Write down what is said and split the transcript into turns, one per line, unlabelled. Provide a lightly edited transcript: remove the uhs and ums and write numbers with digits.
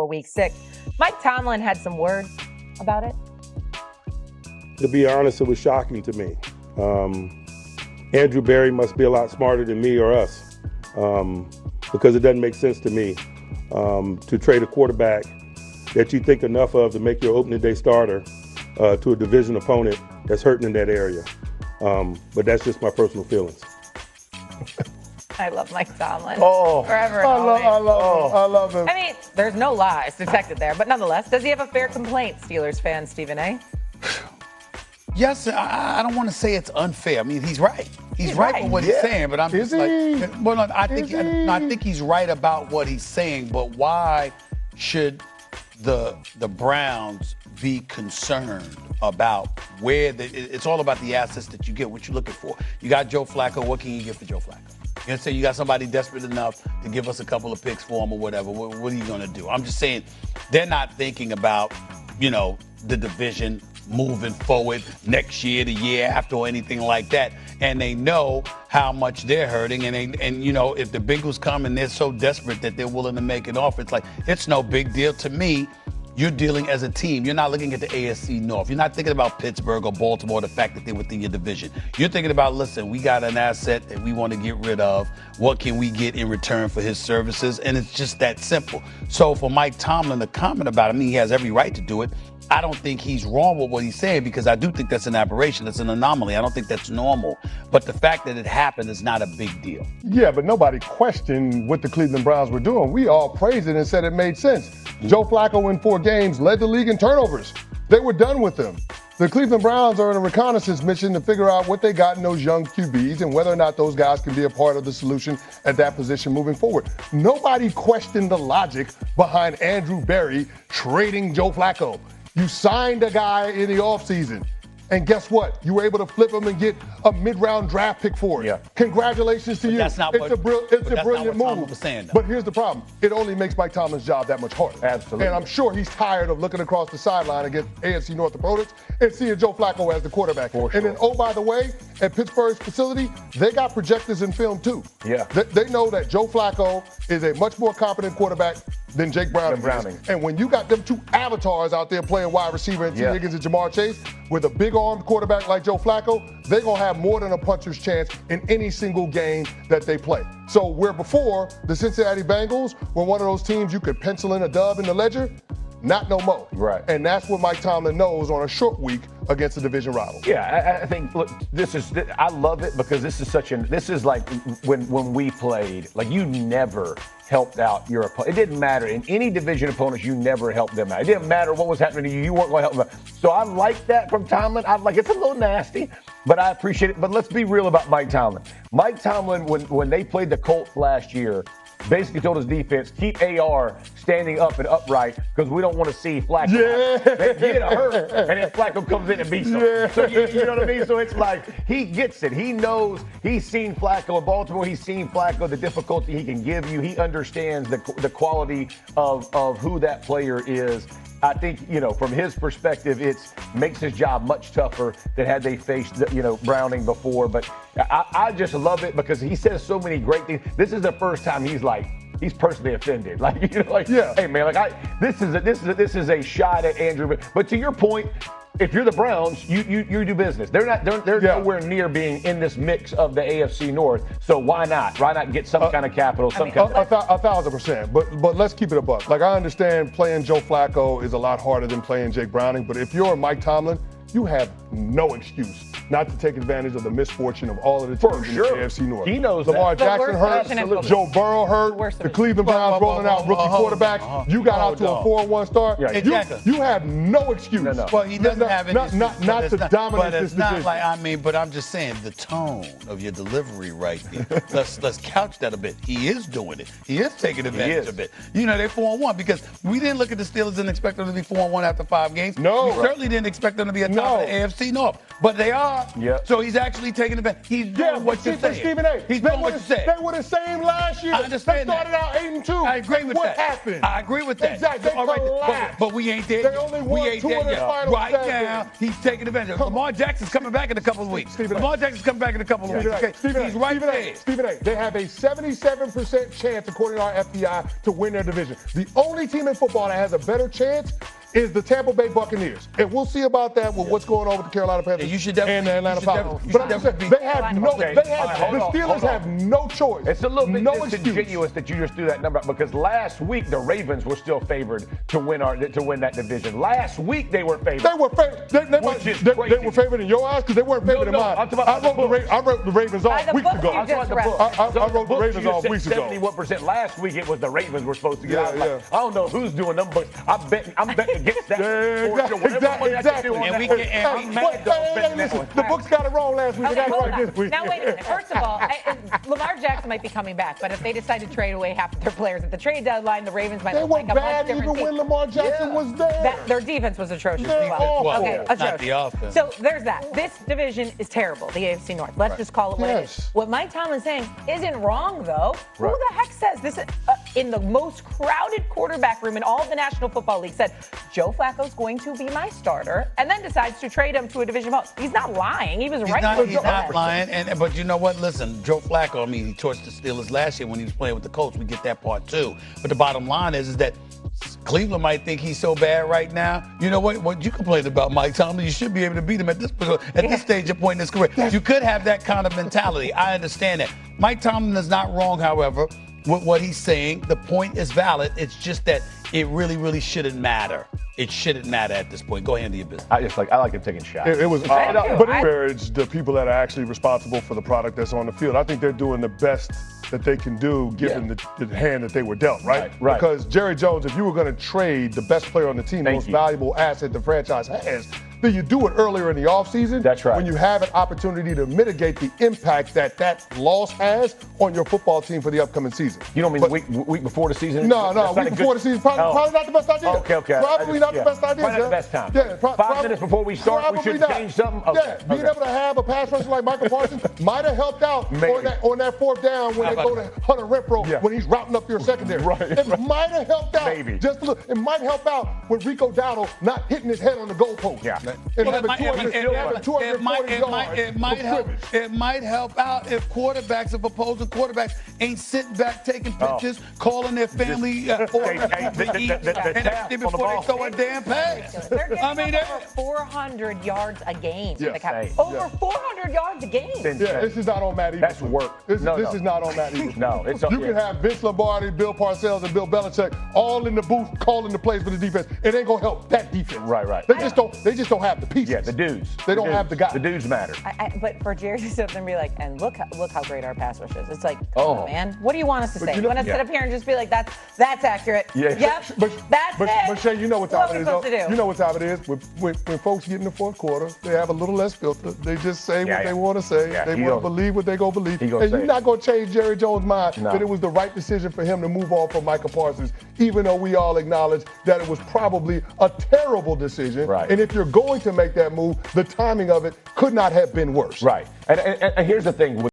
for Week 6. Mike Tomlin had some words about it.
To be honest, it was shocking to me. Andrew Berry must be a lot smarter than me or us, because it doesn't make sense to me to trade a quarterback that you think enough of to make your opening day starter to a division opponent that's hurting in that area. But that's just my personal feelings.
I love Mike Tomlin.
Oh,
Forever.
I love him.
I mean, there's no lies detected there, but nonetheless, does he have a fair complaint, Steelers fan Stephen A?
Yes, I don't want to say it's unfair. I mean, he's right. He's right with what he's saying, but I'm just like, well, no, I think he's right about what he's saying, but why should the Browns be concerned about where it's all about the assets that you get, what you're looking for. You got Joe Flacco, what can you get for Joe Flacco? You know, say you got somebody desperate enough to give us a couple of picks for him or whatever. What are you going to do? I'm just saying they're not thinking about, you know, the division moving forward next year, the year after, or anything like that. And they know how much they're hurting. And you know, if the Bengals come and they're so desperate that they're willing to make an offer, it's like, it's no big deal to me. You're dealing as a team. You're not looking at the AFC North. You're not thinking about Pittsburgh or Baltimore, the fact that they're within your division. You're thinking about, listen, we got an asset that we want to get rid of. What can we get in return for his services? And it's just that simple. So for Mike Tomlin to comment about it, I mean, he has every right to do it. I don't think he's wrong with what he's saying, because I do think that's an aberration. That's an anomaly. I don't think that's normal. But the fact that it happened is not a big deal.
Yeah, but nobody questioned what the Cleveland Browns were doing. We all praised it and said it made sense. Joe Flacco in 4 games led the league in turnovers. They were done with him. The Cleveland Browns are on a reconnaissance mission to figure out what they got in those young QBs and whether or not those guys can be a part of the solution at that position moving forward. Nobody questioned the logic behind Andrew Berry trading Joe Flacco. You signed a guy in the offseason, and guess what? You were able to flip him and get a mid-round draft pick for it. Yeah. Congratulations to you.
That's not
it's a brilliant move.
Tomlin was saying, though.
But here's the problem. It only makes Mike Tomlin's job that much harder.
Absolutely.
And I'm sure he's tired of looking across the sideline against AFC North opponents and seeing Joe Flacco as the quarterback.
For sure.
And then, oh, by the way, at Pittsburgh's facility, they got projectors in film, too.
Yeah.
They know that Joe Flacco is a much more competent quarterback than Jake Browning. And when you got them 2 avatars out there playing wide receiver and T. Higgins and Jamar Chase with a big-armed quarterback like Joe Flacco, they're going to have more than a puncher's chance in any single game that they play. So where before, the Cincinnati Bengals were one of those teams you could pencil in a dub in the ledger, not no more.
Right.
And that's what Mike Tomlin knows on a short week against a division rival.
Yeah, I think, look, I love it because this is like when we played, like you never helped out your opponent. It didn't matter. In any division opponents, you never helped them out. It didn't matter what was happening to you. You weren't going to help them out. So I like that from Tomlin. I'm like, it's a little nasty, but I appreciate it. But let's be real about Mike Tomlin. Mike Tomlin, when they played the Colts last year, basically told his defense, keep AR standing up and upright because we don't want to see Flacco. They get hurt, and then Flacco comes in and beats him. So you know what I mean? So it's like he gets it. He knows. He's seen Flacco in Baltimore. He's seen Flacco, the difficulty he can give you. He understands the quality of who that player is. I think, you know, from his perspective, it makes his job much tougher than had they faced, you know, Browning before. But I just love it because he says so many great things. This is the first time he's personally offended. Like, you know, like, hey man, like this is a shot at Andrew. But to your point, if you're the Browns, you do business. They're nowhere near being in this mix of the AFC North. So why not? Why not get some kind of capital?
1,000%. But let's keep it a buck. Like, I understand playing Joe Flacco is a lot harder than playing Jake Browning. But if you're Mike Tomlin, you have no excuse not to take advantage of the misfortune of all of the teams in the AFC North.
He knows
Lamar
that.
Jackson hurt, Joe Burrow hurt, the Cleveland Browns rolling out rookie quarterbacks. You got out to a 4-1 start.
Yeah, exactly.
You have no excuse.
No. Well, he doesn't have any excuse.
Not to dominate this division.
But it's not like, but I'm just saying the tone of your delivery right there. let's couch that a bit. He is doing it. He is taking advantage of it. You know, they're 4-1 because we didn't look at the Steelers and expect them to be 4-1 after 5 games.
No.
We certainly didn't expect them to be at top of the AFC North. But they are
drop.
Yep.
So he's actually taking advantage. He's doing what you're saying.
Stephen A.
He's doing what you said.
They were the same last year.
I understand
They started out 8-2.
I agree with
what
that.
happened?
I agree with that.
Exactly. They
All right,
collapsed.
but we ain't there.
They only won
we ain't
2
there
of their
yet.
final
Right
7.
now, he's taking advantage. Lamar Jackson's coming back in a couple of weeks. Lamar Jackson's coming back in a couple of weeks. Okay? He's right there.
Stephen A. They have a 77% chance, according to our FBI, to win their division. The only team in football that has a better chance is the Tampa Bay Buccaneers. And we'll see about that with what's going on with the Carolina Panthers and the Atlanta Falcons. But I'm just saying, the Steelers have no choice.
It's a little bit disingenuous that you just threw that number out because last week the Ravens were still favored to win that division. Last week they were favored.
They were favored. They were favored in your eyes because they weren't favored in mine. I wrote the Ravens off weeks ago. I wrote the Ravens off weeks ago.
71%. Last week it was the Ravens were supposed to get out. I don't know who's doing them, but I'm betting against that.
Exactly. Listen, the books got it wrong last week. They got it right this week.
Now, wait a minute. First of all, Lamar Jackson might be coming back, but if they decide to trade away half of their players at the trade deadline, the Ravens might look like a much different team.
Even when Lamar Jackson was there.
Their defense was atrocious as well. Okay, atrocious.
Not the offense.
So there's that. This division is terrible, the AFC North. Let's just call it what it is. What Mike Tomlin's saying isn't wrong, though. Who the heck says this? In the most crowded quarterback room in all of the National Football League said, Joe Flacco's going to be my starter, and then decides to trade him to a division opponent. He's not lying. He was right.
He's not lying. But you know what? Listen, Joe Flacco, I mean, he torched the Steelers last year when he was playing with the Colts. We get that part too. But the bottom line is that Cleveland might think he's so bad right now. You know what you complained about Mike Tomlin, you should be able to beat him at this stage of point in his career. You could have that kind of mentality. I understand that. Mike Tomlin is not wrong, however, with what he's saying. The point is valid. It's just that it really, really shouldn't matter. It shouldn't matter at this point. Go ahead and do your business.
I like him taking shots.
It was odd, but it encouraged the people that are actually responsible for the product that's on the field. I think they're doing the best that they can do given the hand that they were dealt, right? Because Jerry Jones, if you were going to trade the best player on the team, the most valuable asset the franchise has, then you do it earlier in the offseason.
That's right.
When you have an opportunity to mitigate the impact that loss has on your football team for the upcoming season.
You don't mean the week before the season?
No, week before the season. Probably not the best idea.
Okay.
Probably not the best idea.
Probably not the best time.
Yeah,
5 minutes before we start, we should change something? Okay.
Yeah, being able to have a pass rusher like Michael Parsons might have helped out on that fourth down when they go to Hunter Renfrow when he's routing up your secondary. It might have helped out.
Maybe.
Just a little. It might help out with Rico Dowdle not hitting his head on the goalpost.
Yeah.
And having 240 yards.
It might help out if opposing quarterbacks ain't sitting back taking pictures, calling their family before they throw a damn pass.
They're getting over 400 yards a game. Over 400 yards a game.
Yeah, this is not on Matt Eagles.
That's work.
This is not on Matt Eagles.
No, it's
you can have Vince Lombardi, Bill Parcells, and Bill Belichick all in the booth calling the plays for the defense. It ain't gonna help that defense.
Right.
They just don't have the pieces.
Yeah, the dudes.
They don't have the guys.
The dudes matter.
But for Jerry to sit up there and be like, and look how great our pass rush is. It's like, come on, man. What do you want us to say? You want us to sit up here and just be like, that's accurate.
Yeah.
Yep. That's it.
But Shay, you know what time it is.
You
know what time it is. When folks get in the fourth quarter, they have a little less filter. They just say what they want to say. They want to believe what they gonna believe. And you're not gonna change Jerry Jones' mind that it was the right decision for him to move on from Michael Parsons, even though we all acknowledge that it was probably a terrible decision.
Right.
And if you're going to make that move, the timing of it could not have been worse.
Right. And here's the thing.